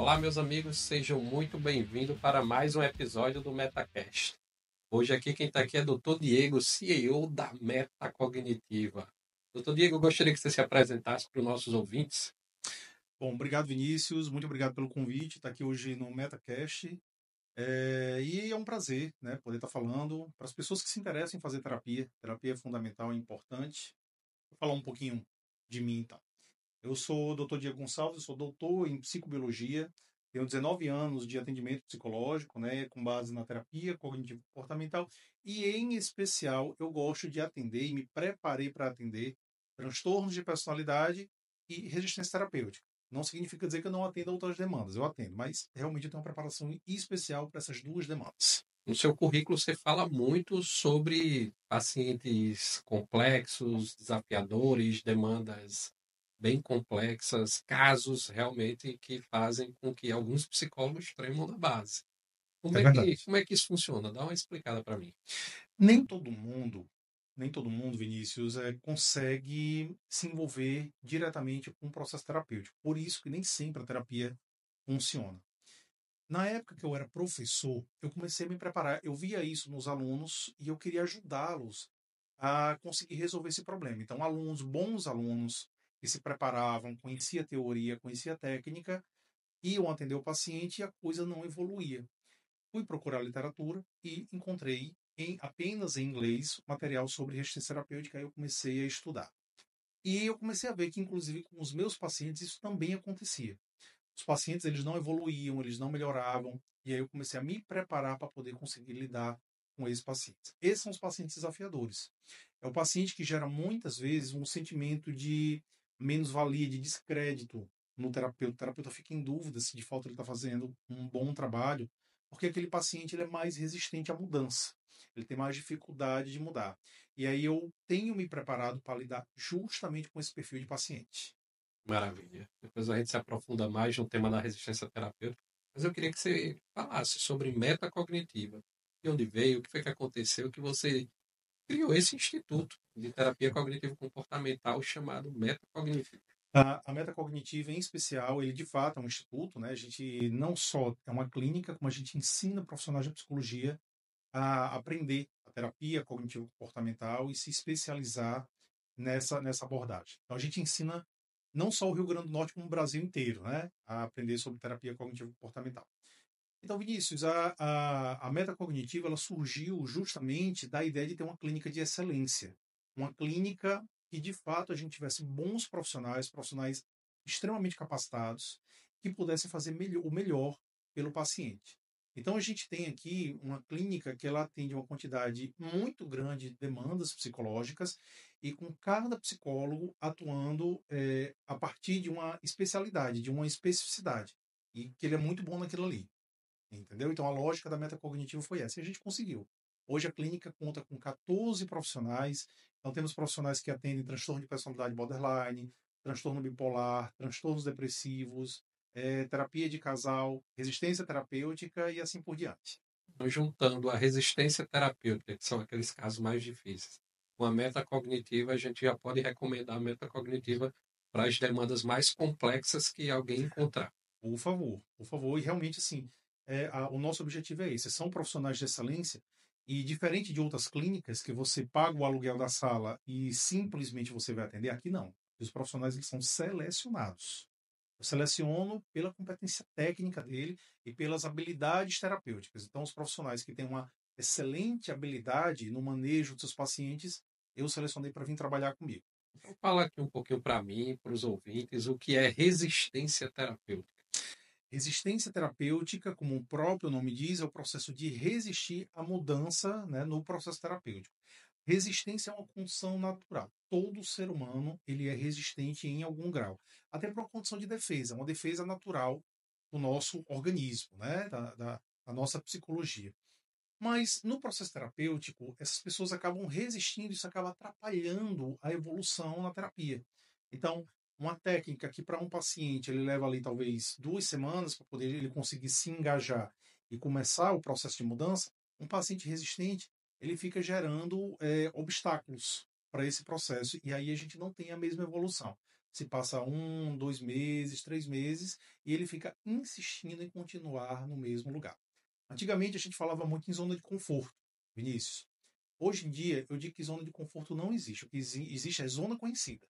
Olá, meus amigos, sejam muito bem-vindos para mais um episódio do MetaCast. Hoje aqui quem está aqui é Dr. Diego, CEO da Metacognitiva. Dr. Diego, eu gostaria que você se apresentasse para os nossos ouvintes. Bom, obrigado, Vinícius. Muito obrigado pelo convite. Estar aqui hoje no MetaCast. E é um prazer, né, poder estar falando para as pessoas que se interessam em fazer terapia. Terapia é fundamental, é importante. Vou falar um pouquinho de mim, então. Eu sou o Dr. Diego Gonçalves, sou doutor em psicobiologia. Tenho 19 anos de atendimento psicológico, né, com base na terapia cognitivo-comportamental. E, em especial, eu gosto de atender e me preparei para atender transtornos de personalidade e resistência terapêutica. Não significa dizer que eu não atendo outras demandas, eu atendo, mas realmente eu tenho uma preparação especial para essas duas demandas. No seu currículo você fala muito sobre pacientes complexos, desafiadores, demandas bem complexas, casos realmente que fazem com que alguns psicólogos tremam na base. É verdade. Como é que isso funciona? Dá uma explicada para mim. Nem todo mundo, nem todo mundo, Vinícius, consegue se envolver diretamente com o processo terapêutico. Por isso que nem sempre a terapia funciona. Na época que eu era professor, eu comecei a me preparar. Eu via isso nos alunos e eu queria ajudá-los a conseguir resolver esse problema. Então, alunos, bons alunos, que se preparavam, conhecia a teoria, conhecia a técnica, iam atender o paciente e a coisa não evoluía. Fui procurar literatura e encontrei apenas em inglês material sobre resistência terapêutica. Aí eu comecei a estudar. E eu comecei a ver que, inclusive, com os meus pacientes, isso também acontecia. Os pacientes eles não evoluíam, eles não melhoravam. E aí eu comecei a me preparar para poder conseguir lidar com esses pacientes. Esses são os pacientes desafiadores. É o paciente que gera muitas vezes um sentimento de menos-valia, de descrédito no terapeuta. O terapeuta fica em dúvida se de fato ele está fazendo um bom trabalho, porque aquele paciente ele é mais resistente à mudança. Ele tem mais dificuldade de mudar. E aí eu tenho me preparado para lidar justamente com esse perfil de paciente. Maravilha. Depois a gente se aprofunda mais no tema da resistência terapêutica. Mas eu queria que você falasse sobre metacognitiva. De onde veio, o que foi que aconteceu, que você criou esse instituto de terapia cognitivo comportamental chamado Metacognitiva. A metacognitiva, em especial, ele de fato é um instituto, né? A gente não só é uma clínica, como a gente ensina profissionais de psicologia a aprender a terapia cognitivo-comportamental e se especializar nessa abordagem. Então, a gente ensina não só o Rio Grande do Norte, como o Brasil inteiro, né? A aprender sobre terapia cognitivo-comportamental. Então, Vinícius, a metacognitiva ela surgiu justamente da ideia de ter uma clínica de excelência. Uma clínica que, de fato, a gente tivesse bons profissionais, profissionais extremamente capacitados, que pudessem fazer o melhor pelo paciente. Então, a gente tem aqui uma clínica que ela atende uma quantidade muito grande de demandas psicológicas e com cada psicólogo atuando a partir de uma especialidade, de uma especificidade. E que ele é muito bom naquilo ali. Entendeu? Então a lógica da metacognitiva foi essa. E a gente conseguiu. Hoje a clínica conta com 14 profissionais. Então temos profissionais que atendem transtorno de personalidade borderline, transtorno bipolar, transtornos depressivos, terapia de casal, resistência terapêutica e assim por diante. Então, juntando a resistência terapêutica, que são aqueles casos mais difíceis, com a metacognitiva, a gente já pode recomendar a metacognitiva para as demandas mais complexas que alguém encontrar. Por favor, por favor. E realmente, assim, o nosso objetivo é esse. São profissionais de excelência e diferente de outras clínicas que você paga o aluguel da sala e simplesmente você vai atender, aqui não. Os profissionais eles são selecionados. Eu seleciono pela competência técnica dele e pelas habilidades terapêuticas. Então, os profissionais que têm uma excelente habilidade no manejo dos seus pacientes, eu selecionei para vir trabalhar comigo. Então, fala aqui um pouquinho para mim, para os ouvintes, o que é resistência terapêutica. Resistência terapêutica, como o próprio nome diz, é o processo de resistir à mudança, né, no processo terapêutico. Resistência é uma condição natural. Todo ser humano ele é resistente em algum grau. Até por uma condição de defesa, uma defesa natural do nosso organismo, né, da nossa psicologia. Mas no processo terapêutico, essas pessoas acabam resistindo, isso acaba atrapalhando a evolução na terapia. Então, uma técnica que para um paciente ele leva ali talvez 2 semanas para poder ele conseguir se engajar e começar o processo de mudança, um paciente resistente ele fica gerando obstáculos para esse processo e aí a gente não tem a mesma evolução. se passa 1, 2 meses, 3 meses, e ele fica insistindo em continuar no mesmo lugar. Antigamente a gente falava muito em zona de conforto, Vinícius. Hoje em dia eu digo que zona de conforto não existe. O que existe é zona conhecida.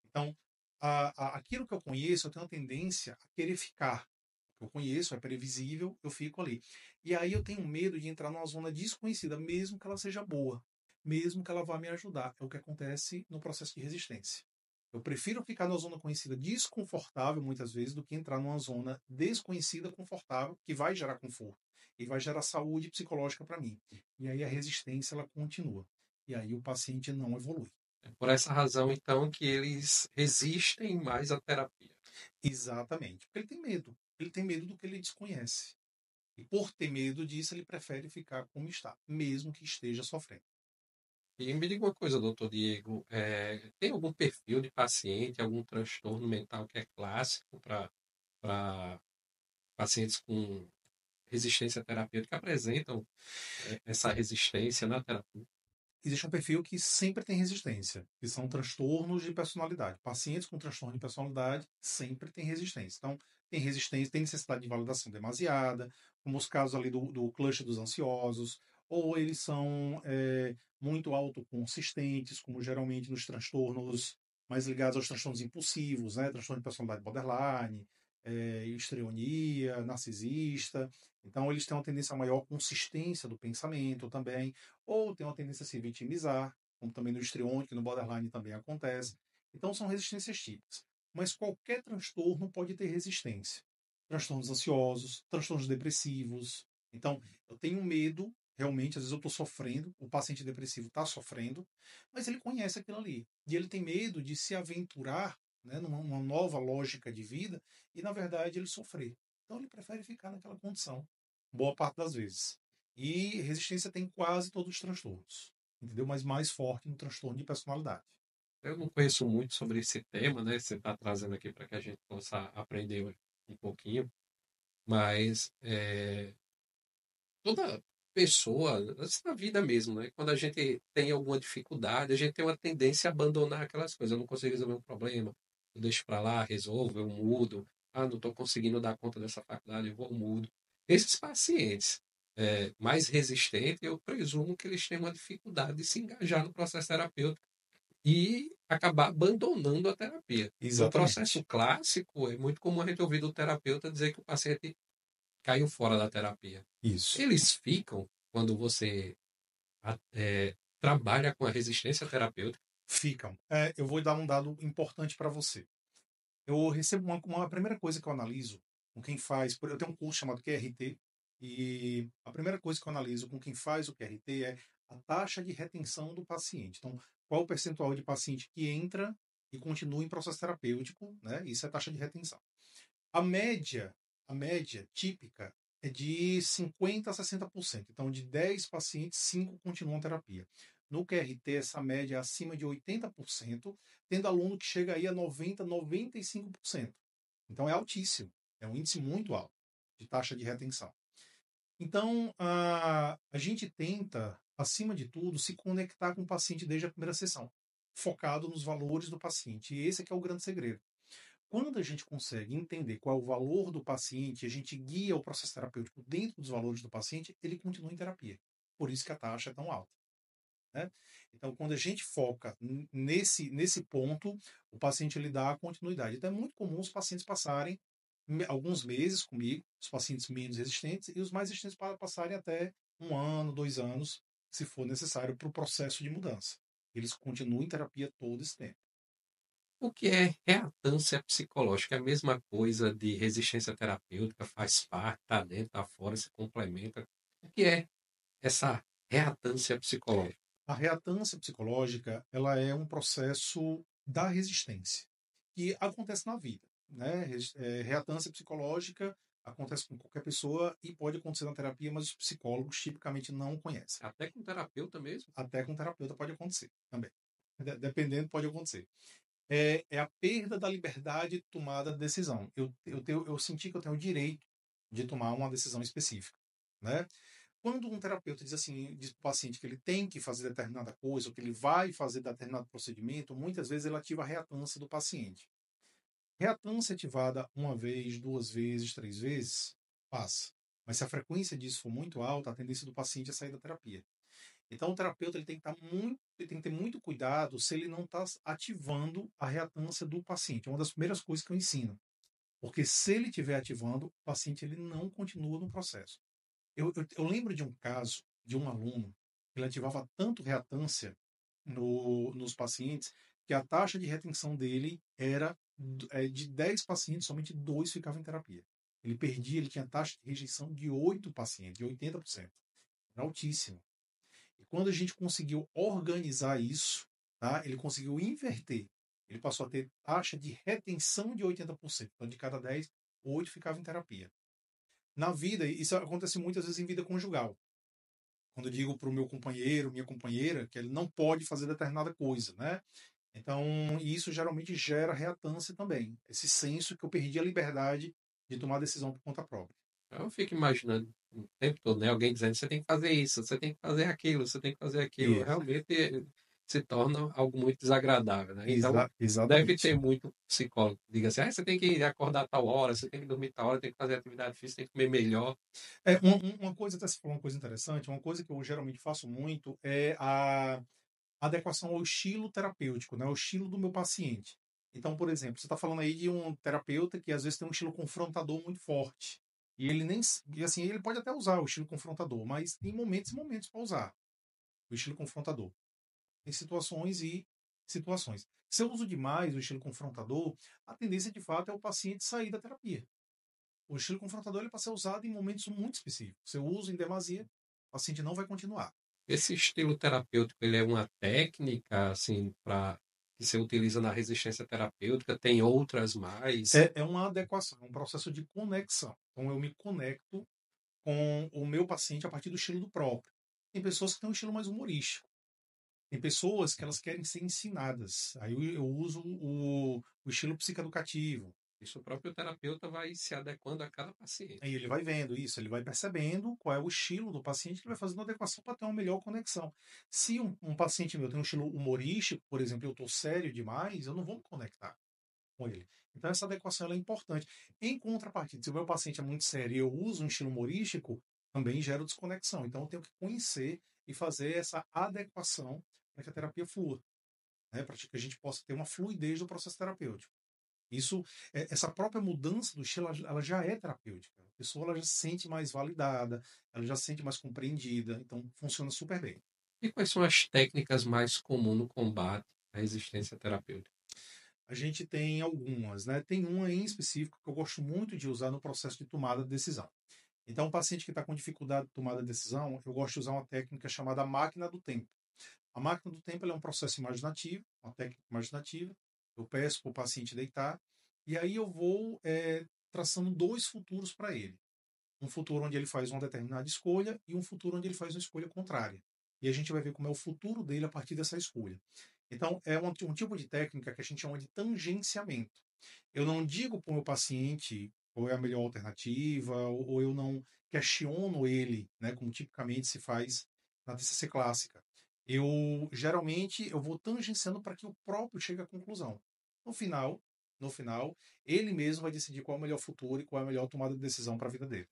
Então, aquilo que eu conheço, eu tenho a tendência a querer ficar. O que eu conheço é previsível, eu fico ali. E aí eu tenho medo de entrar numa zona desconhecida, mesmo que ela seja boa, mesmo que ela vá me ajudar. É o que acontece no processo de resistência. Eu prefiro ficar numa zona conhecida desconfortável, muitas vezes, do que entrar numa zona desconhecida confortável, que vai gerar conforto e vai gerar saúde psicológica para mim. E aí a resistência ela continua. E aí o paciente não evolui. É por essa razão, então, que eles resistem mais à terapia. Exatamente. Porque ele tem medo. Ele tem medo do que ele desconhece. E por ter medo disso, ele prefere ficar como está, mesmo que esteja sofrendo. E me diga uma coisa, doutor Diego, tem algum perfil de paciente, algum transtorno mental que é clássico para pacientes com resistência terapêutica que apresentam essa resistência na terapia? Existe um perfil que sempre tem resistência, que são transtornos de personalidade. Pacientes com transtorno de personalidade sempre têm resistência. Então, tem resistência, tem necessidade de validação demasiada, como os casos ali do cluster dos ansiosos, ou eles são muito autoconsistentes, como geralmente nos transtornos mais ligados aos transtornos impulsivos, né? Transtorno de personalidade borderline, histrionia, narcisista. Então, eles têm uma tendência a maior consistência do pensamento também, ou tem uma tendência a se vitimizar, como também no histriônico e no borderline também acontece. Então, são resistências típicas. Mas qualquer transtorno pode ter resistência. Transtornos ansiosos, transtornos depressivos. Então, eu tenho medo, realmente, às vezes eu estou sofrendo, o paciente depressivo está sofrendo, mas ele conhece aquilo ali. E ele tem medo de se aventurar, né, numa nova lógica de vida e, na verdade, ele sofrer. Então, ele prefere ficar naquela condição, boa parte das vezes. E resistência tem quase todos os transtornos, entendeu? Mas mais forte no transtorno de personalidade. Eu não conheço muito sobre esse tema, né? Você está trazendo aqui para que a gente possa aprender um pouquinho, mas toda pessoa, isso na vida mesmo, né? Quando a gente tem alguma dificuldade, a gente tem uma tendência a abandonar aquelas coisas. Eu não consigo resolver um problema, eu deixo para lá, resolvo, eu mudo. Ah, não estou conseguindo dar conta dessa faculdade, eu vou mudo. Esses pacientes mais resistentes, eu presumo que eles têm uma dificuldade de se engajar no processo terapêutico e acabar abandonando a terapia. No processo Exatamente. clássico, é muito comum a gente ouvir do terapeuta dizer que o paciente caiu fora da terapia. Isso. Eles ficam quando você trabalha com a resistência terapêutica. Ficam. Eu vou dar um dado importante para você. Eu recebo uma primeira coisa que eu analiso com quem faz. Eu tenho um curso chamado QRT, e a primeira coisa que eu analiso com quem faz o QRT é a taxa de retenção do paciente. Então, qual o percentual de paciente que entra e continua em processo terapêutico, né? Isso é a taxa de retenção. A média, a média típica é de 50 a 60%. Então, de 10 pacientes, 5 continuam a terapia. No QRT, essa média é acima de 80%, tendo aluno que chega aí a 90, 95%. Então, é altíssimo. É um índice muito alto de taxa de retenção. Então, a gente tenta, acima de tudo, se conectar com o paciente desde a primeira sessão, focado nos valores do paciente. E esse é que é o grande segredo. Quando a gente consegue entender qual é o valor do paciente, a gente guia o processo terapêutico dentro dos valores do paciente, ele continua em terapia. Por isso que a taxa é tão alta. Né? Então, quando a gente foca nesse ponto, o paciente ele dá a continuidade. Então, é muito comum os pacientes passarem alguns meses comigo, os pacientes menos resistentes, e os mais resistentes passarem até 1 ano, 2 anos, se for necessário, para o processo de mudança. Eles continuam em terapia todo esse tempo. O que é reatância psicológica? É a mesma coisa de resistência terapêutica, faz parte, está dentro, está fora, se complementa. O que é essa reatância psicológica? A reatância psicológica, ela é um processo da resistência que acontece na vida, né? Reatância psicológica acontece com qualquer pessoa e pode acontecer na terapia, mas os psicólogos tipicamente não conhecem. Até com terapeuta mesmo? Até com terapeuta pode acontecer também. Dependendo, pode acontecer. É a perda da liberdade de tomada de decisão. Eu senti que eu tenho o direito de tomar uma decisão específica, né? Quando um terapeuta diz assim, diz para o paciente que ele tem que fazer determinada coisa, ou que ele vai fazer determinado procedimento, muitas vezes ele ativa a reatância do paciente. Reatância ativada uma vez, duas vezes, três vezes, passa. Mas se a frequência disso for muito alta, a tendência do paciente é sair da terapia. Então, o terapeuta ele tem que ele tem que ter muito cuidado se ele não está ativando a reatância do paciente. É uma das primeiras coisas que eu ensino. Porque se ele estiver ativando, o paciente ele não continua no processo. Eu lembro de um caso de um aluno que ele ativava tanto reatância nos pacientes que a taxa de retenção dele era de 10 pacientes, somente 2 ficavam em terapia. Ele tinha taxa de rejeição de 8 pacientes, de 80%. Era altíssimo. E quando a gente conseguiu organizar isso, tá, ele conseguiu inverter. Ele passou a ter taxa de retenção de 80%. Então, de cada 10, 8 ficavam em terapia. Na vida, isso acontece muitas vezes em vida conjugal. Quando eu digo para o meu companheiro, minha companheira, que ele não pode fazer determinada coisa, né? Então, isso geralmente gera reatância também. Esse senso que eu perdi a liberdade de tomar decisão por conta própria. Eu fico imaginando o tempo todo, né? Alguém dizendo, você tem que fazer isso, você tem que fazer aquilo, você tem que fazer aquilo. Isso. Realmente se torna algo muito desagradável, né? Então, deve ter Exatamente. muito psicólogo que diga assim, você tem que acordar a tal hora, você tem que dormir tal hora, tem que fazer atividade física, tem que comer melhor. Uma coisa, até se falou uma coisa interessante, uma coisa que eu geralmente faço muito é a adequação ao estilo terapêutico, né? Ao estilo do meu paciente. Então, por exemplo, você está falando aí de um terapeuta que às vezes tem um estilo confrontador muito forte. E ele nem. E assim, ele pode até usar o estilo confrontador, mas tem momentos e momentos para usar o estilo confrontador. Tem situações e situações. Se eu uso demais o estilo confrontador, a tendência de fato é o paciente sair da terapia. O estilo confrontador ele é para ser usado em momentos muito específicos. Se eu uso em demasia, o paciente não vai continuar. Esse estilo terapêutico, ele é uma técnica, assim, para que você utiliza na resistência terapêutica, tem outras mais. É uma adequação, é um processo de conexão. Então eu me conecto com o meu paciente a partir do estilo do próprio. Tem pessoas que têm um estilo mais humorístico. Tem pessoas que elas querem ser ensinadas. Aí eu uso o estilo psicoeducativo. Isso o próprio terapeuta vai se adequando a cada paciente. Aí ele vai vendo isso, ele vai percebendo qual é o estilo do paciente, ele vai fazendo adequação para ter uma melhor conexão. Se um paciente meu tem um estilo humorístico, por exemplo, eu estou sério demais, eu não vou me conectar com ele. Então essa adequação ela é importante. Em contrapartida, se o meu paciente é muito sério e eu uso um estilo humorístico, também gera desconexão. Então eu tenho que conhecer e fazer essa adequação para que a terapia flua, né? Para que a gente possa ter uma fluidez do processo terapêutico. Isso, essa própria mudança do estilo, ela já é terapêutica. A pessoa ela já se sente mais validada, ela já se sente mais compreendida, então funciona super bem. E quais são as técnicas mais comuns no combate à resistência terapêutica? A gente tem algumas, né? Tem uma em específico que eu gosto muito de usar no processo de tomada de decisão. Então, um paciente que está com dificuldade de tomada de decisão, eu gosto de usar uma técnica chamada máquina do tempo. A máquina do tempo é um processo imaginativo, uma técnica imaginativa. Eu peço para o paciente deitar e aí eu vou traçando dois futuros para ele. Um futuro onde ele faz uma determinada escolha e um futuro onde ele faz uma escolha contrária. E a gente vai ver como é o futuro dele a partir dessa escolha. Então, é um tipo de técnica que a gente chama de tangenciamento. Eu não digo para o meu paciente qual é a melhor alternativa, ou eu não questiono ele, né, como tipicamente se faz na TCC clássica. Geralmente, eu vou tangenciando para que o próprio chegue à conclusão. No final, no final, ele mesmo vai decidir qual é o melhor futuro e qual é a melhor tomada de decisão para a vida dele.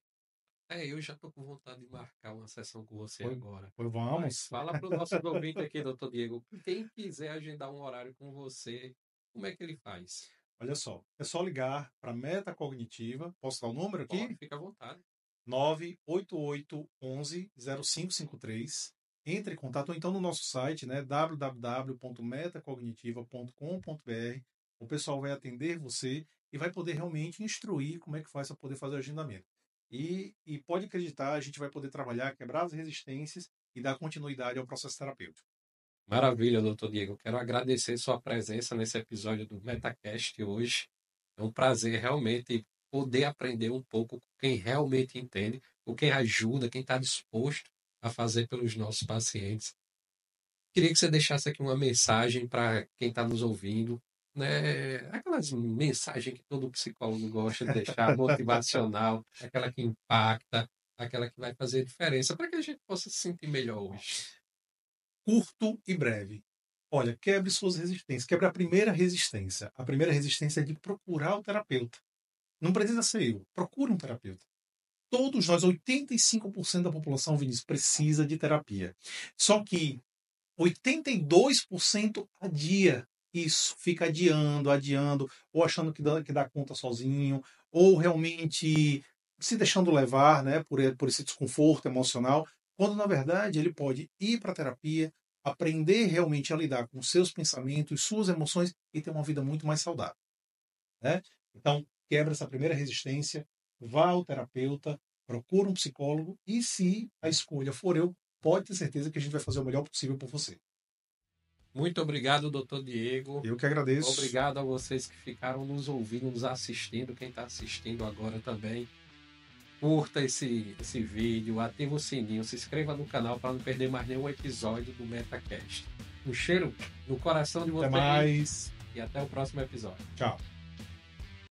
Eu já estou com vontade de marcar uma sessão com você Pois, agora. pois Mas vamos. fala para os nossos ouvintes aqui, doutor Diego, quem quiser agendar um horário com você, como é que ele faz? Olha só, é só ligar para a Meta Cognitiva. Posso dar o número Pode, aqui? fica à vontade. 988 11 0553. Entre em contato ou então no nosso site, né, www.metacognitiva.com.br. O pessoal vai atender você e vai poder realmente instruir como é que faz para poder fazer o agendamento. E pode acreditar, a gente vai poder trabalhar, quebrar as resistências e dar continuidade ao processo terapêutico. Maravilha, doutor Diego. Quero agradecer sua presença nesse episódio do MetaCast hoje. É um prazer realmente poder aprender um pouco com quem realmente entende, com quem ajuda, quem está disposto a fazer pelos nossos pacientes. Queria que você deixasse aqui uma mensagem para quem está nos ouvindo, né? Aquelas mensagens que todo psicólogo gosta de deixar, motivacional, aquela que impacta. aquela que vai fazer a diferença para que a gente possa se sentir melhor hoje. Curto e breve. Olha, quebre suas resistências. Quebre a primeira resistência. A primeira resistência é de procurar o terapeuta. Não precisa ser eu. Procure um terapeuta. Todos nós, 85% da população, Vinícius, precisa de terapia. Só que 82% adia isso, fica adiando, ou achando que dá conta sozinho, ou realmente se deixando levar, né, por esse desconforto emocional, quando na verdade ele pode ir para a terapia, aprender realmente a lidar com seus pensamentos, suas emoções e ter uma vida muito mais saudável, né? Então, quebra essa primeira resistência, vá ao terapeuta, procura um psicólogo e se a escolha for eu, pode ter certeza que a gente vai fazer o melhor possível por você. Muito obrigado, doutor Diego. Eu que agradeço. Obrigado a vocês que ficaram nos ouvindo, nos assistindo, quem está assistindo agora também. Curta esse vídeo, ativa o sininho, se inscreva no canal para não perder mais nenhum episódio do MetaCast. Um cheiro no coração de vocês. Até mais. E até o próximo episódio. Tchau.